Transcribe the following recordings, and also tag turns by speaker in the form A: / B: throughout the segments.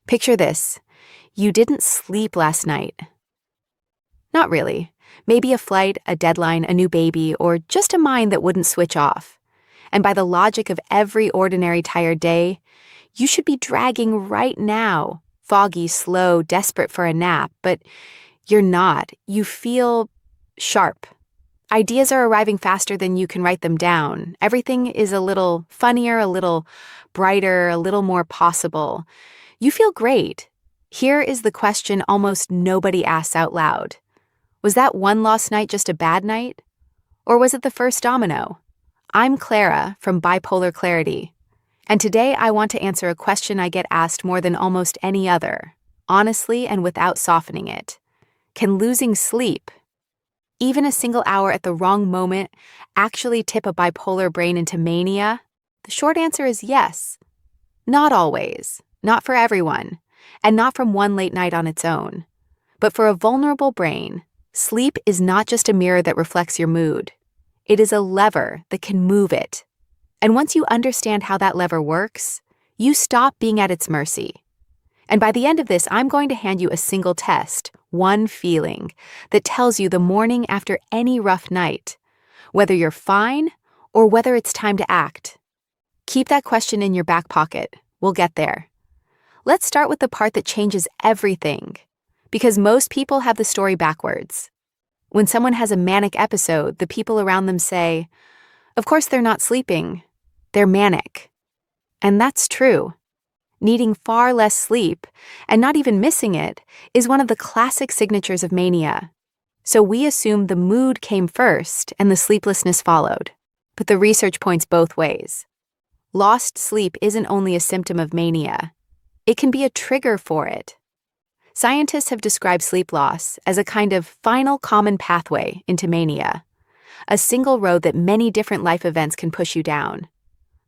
A: Picture this. You didn't sleep last night. Not really. Maybe a flight, a deadline, a new baby, or just a mind that wouldn't switch off. And by the logic of every ordinary tired day, you should be dragging right now, foggy, slow, desperate for a nap, but you're not. You feel sharp. Ideas are arriving faster than you can write them down. Everything is a little funnier, a little brighter, a little more possible. You feel great. Here is the question almost nobody asks out loud. Was that one lost night just a bad night? Or was it the first domino? I'm Clara from Bipolar Clarity, and today I want to answer a question I get asked more than almost any other, honestly and without softening it. Can losing sleep, even a single hour at the wrong moment, actually tip a bipolar brain into mania? The short answer is yes. Not always, not for everyone, and not from one late night on its own. But for a vulnerable brain, sleep is not just a mirror that reflects your mood. It is a lever that can move it. And once you understand how that lever works, you stop being at its mercy. And by the end of this, I'm going to hand you a single test, one feeling, that tells you the morning after any rough night, whether you're fine or whether it's time to act. Keep that question in your back pocket. We'll get there. Let's start with the part that changes everything, because most people have the story backwards. When someone has a manic episode, the people around them say, "Of course they're not sleeping, they're manic." And that's true. Needing far less sleep, and not even missing it, is one of the classic signatures of mania. So we assume the mood came first and the sleeplessness followed. But the research points both ways. Lost sleep isn't only a symptom of mania. It can be a trigger for it. Scientists have described sleep loss as a kind of final common pathway into mania, a single road that many different life events can push you down.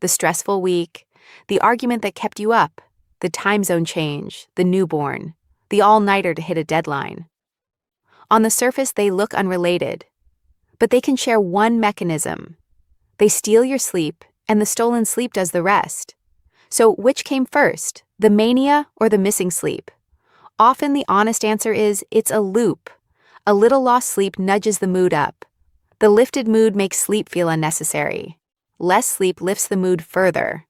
A: The stressful week, the argument that kept you up, the time zone change, the newborn, the all-nighter to hit a deadline. On the surface, they look unrelated, but they can share one mechanism. They steal your sleep, and the stolen sleep does the rest. So which came first, the mania or the missing sleep? Often the honest answer is it's a loop. A little lost sleep nudges the mood up. The lifted mood makes sleep feel unnecessary. Less sleep lifts the mood further.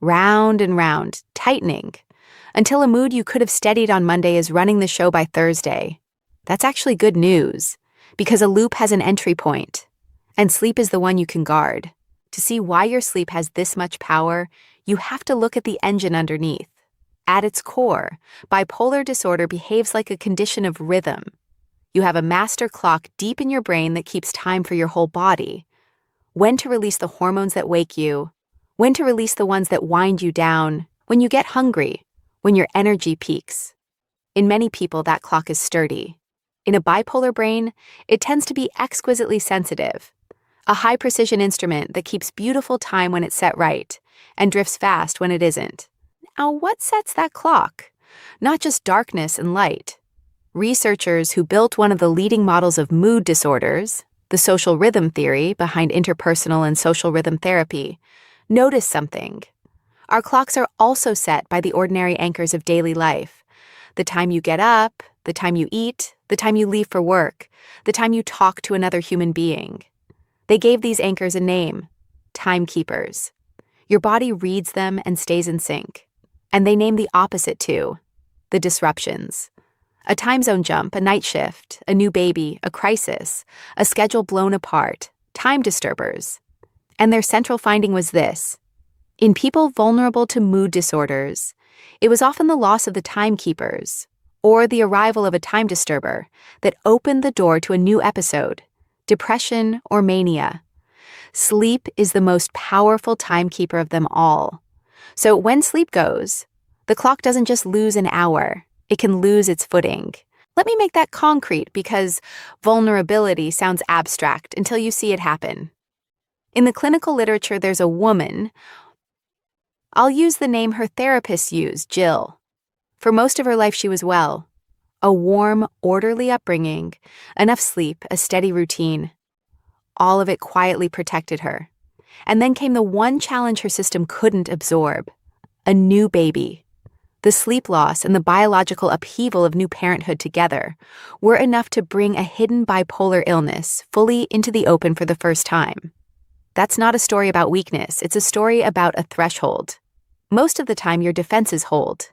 A: Round and round, tightening, until a mood you could have steadied on Monday is running the show by Thursday. That's actually good news, because a loop has an entry point, and sleep is the one you can guard. To see why your sleep has this much power, you have to look at the engine underneath. At its core, bipolar disorder behaves like a condition of rhythm. You have a master clock deep in your brain that keeps time for your whole body. When to release the hormones that wake you, when to release the ones that wind you down, when you get hungry, when your energy peaks. In many people, that clock is sturdy. In a bipolar brain, it tends to be exquisitely sensitive, a high-precision instrument that keeps beautiful time when it's set right, and drifts fast when it isn't. Now, what sets that clock? Not just darkness and light. Researchers who built one of the leading models of mood disorders, the social rhythm theory behind interpersonal and social rhythm therapy, noticed something. Our clocks are also set by the ordinary anchors of daily life. The time you get up, the time you eat, the time you leave for work, the time you talk to another human being. They gave these anchors a name, Timekeepers. Your body reads them and stays in sync. And they name the opposite too, the disruptions. A time zone jump, a night shift, a new baby, a crisis, a schedule blown apart, time disturbers. And their central finding was this. In people vulnerable to mood disorders, it was often the loss of the timekeepers, or the arrival of a time disturber, that opened the door to a new episode, depression or mania. Sleep is the most powerful timekeeper of them all. So when sleep goes, the clock doesn't just lose an hour, it can lose its footing. Let me make that concrete because vulnerability sounds abstract until you see it happen. In the clinical literature, there's a woman. I'll use the name her therapist used, Jill. For most of her life, she was well. A warm, orderly upbringing, enough sleep, a steady routine. All of it quietly protected her. And then came the one challenge her system couldn't absorb. A new baby. The sleep loss and the biological upheaval of new parenthood together were enough to bring a hidden bipolar illness fully into the open for the first time. That's not a story about weakness, it's a story about a threshold. Most of the time, your defenses hold.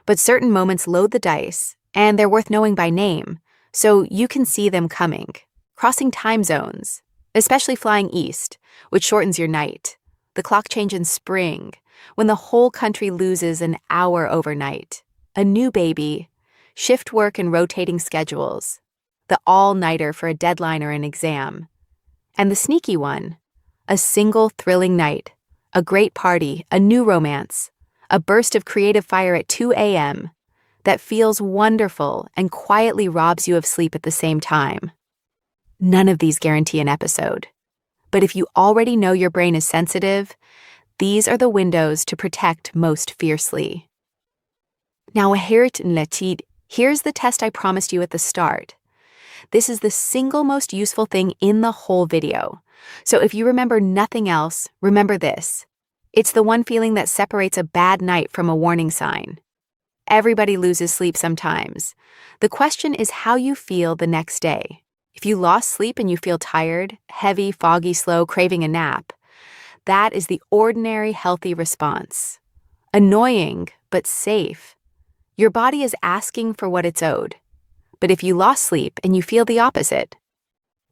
A: But certain moments load the dice, and they're worth knowing by name, so you can see them coming. Crossing time zones, especially flying east, which shortens your night. The clock change in spring, when the whole country loses an hour overnight. A new baby, shift work and rotating schedules. The all-nighter for a deadline or an exam. And the sneaky one, a single thrilling night, a great party, a new romance, a burst of creative fire at 2 a.m. that feels wonderful and quietly robs you of sleep at the same time. None of these guarantee an episode. But if you already know your brain is sensitive, these are the windows to protect most fiercely. Now, here's the test I promised you at the start. This is the single most useful thing in the whole video. So if you remember nothing else, remember this. It's the one feeling that separates a bad night from a warning sign. Everybody loses sleep sometimes. The question is how you feel the next day. If you lost sleep and you feel tired, heavy, foggy, slow, craving a nap, that is the ordinary healthy response. Annoying, but safe. Your body is asking for what it's owed. But if you lost sleep and you feel the opposite,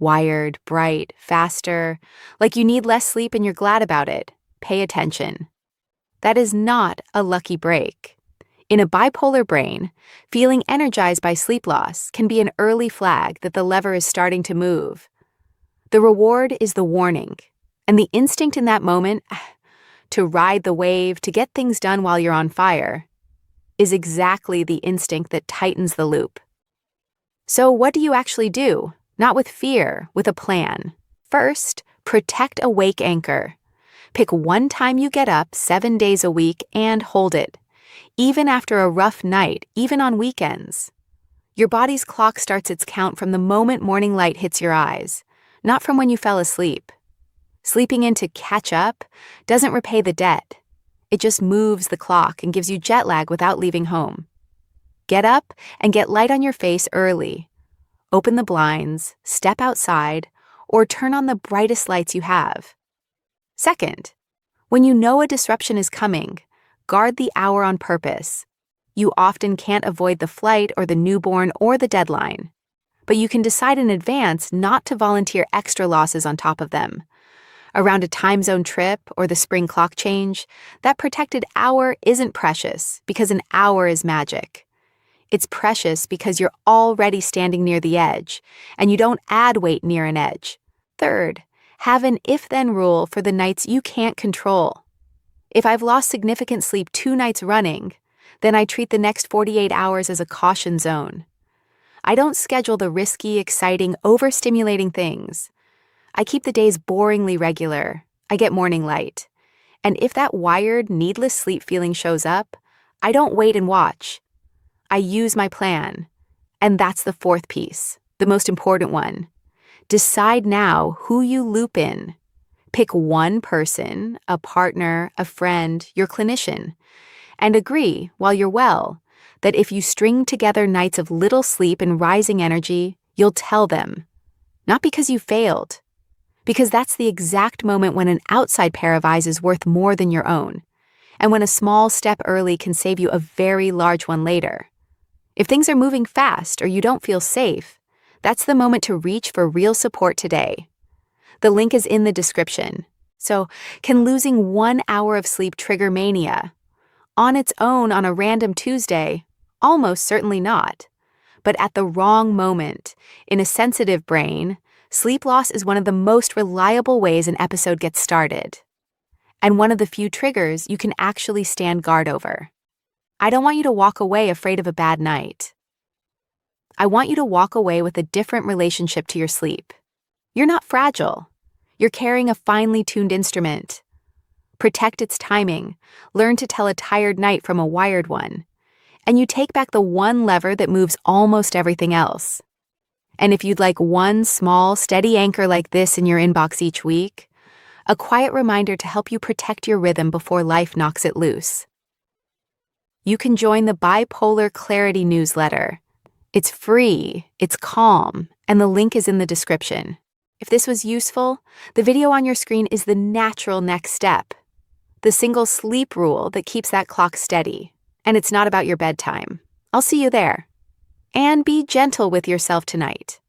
A: wired, bright, faster, like you need less sleep and you're glad about it, pay attention. That is not a lucky break. In a bipolar brain, feeling energized by sleep loss can be an early flag that the lever is starting to move. The reward is the warning, and the instinct in that moment, to ride the wave, to get things done while you're on fire, is exactly the instinct that tightens the loop. So what do you actually do? Not with fear, with a plan. First, protect a wake anchor. Pick one time you get up 7 days a week and hold it. Even after a rough night, even on weekends. Your body's clock starts its count from the moment morning light hits your eyes, not from when you fell asleep. Sleeping in to catch up doesn't repay the debt. It just moves the clock and gives you jet lag without leaving home. Get up and get light on your face early. Open the blinds, step outside, or turn on the brightest lights you have. Second, when you know a disruption is coming, guard the hour on purpose. You often can't avoid the flight or the newborn or the deadline, but you can decide in advance not to volunteer extra losses on top of them. Around a time zone trip or the spring clock change, that protected hour isn't precious because an hour is magic. It's precious because you're already standing near the edge, and you don't add weight near an edge. Third, have an if-then rule for the nights you can't control. If I've lost significant sleep 2 nights running, then I treat the next 48 hours as a caution zone. I don't schedule the risky, exciting, overstimulating things. I keep the days boringly regular. I get morning light. And if that wired, needless sleep feeling shows up, I don't wait and watch. I use my plan. And that's the fourth piece, the most important one. Decide now who you loop in. Pick one person, a partner, a friend, your clinician, and agree, while you're well, that if you string together nights of little sleep and rising energy, you'll tell them. Not because you failed, because that's the exact moment when an outside pair of eyes is worth more than your own, and when a small step early can save you a very large one later. If things are moving fast or you don't feel safe, that's the moment to reach for real support today. The link is in the description. So, can losing 1 hour of sleep trigger mania? On its own on a random Tuesday? Almost certainly not. But at the wrong moment, in a sensitive brain, sleep loss is one of the most reliable ways an episode gets started. And one of the few triggers you can actually stand guard over. I don't want you to walk away afraid of a bad night. I want you to walk away with a different relationship to your sleep. You're not fragile. You're carrying a finely tuned instrument. Protect its timing. Learn to tell a tired night from a wired one. And you take back the one lever that moves almost everything else. And if you'd like one small, steady anchor like this in your inbox each week, a quiet reminder to help you protect your rhythm before life knocks it loose. you can join the Bipolar Clarity newsletter. It's free, it's calm, and the link is in the description. If this was useful, the video on your screen is the natural next step. The single sleep rule that keeps that clock steady. And it's not about your bedtime. I'll see you there. And be gentle with yourself tonight.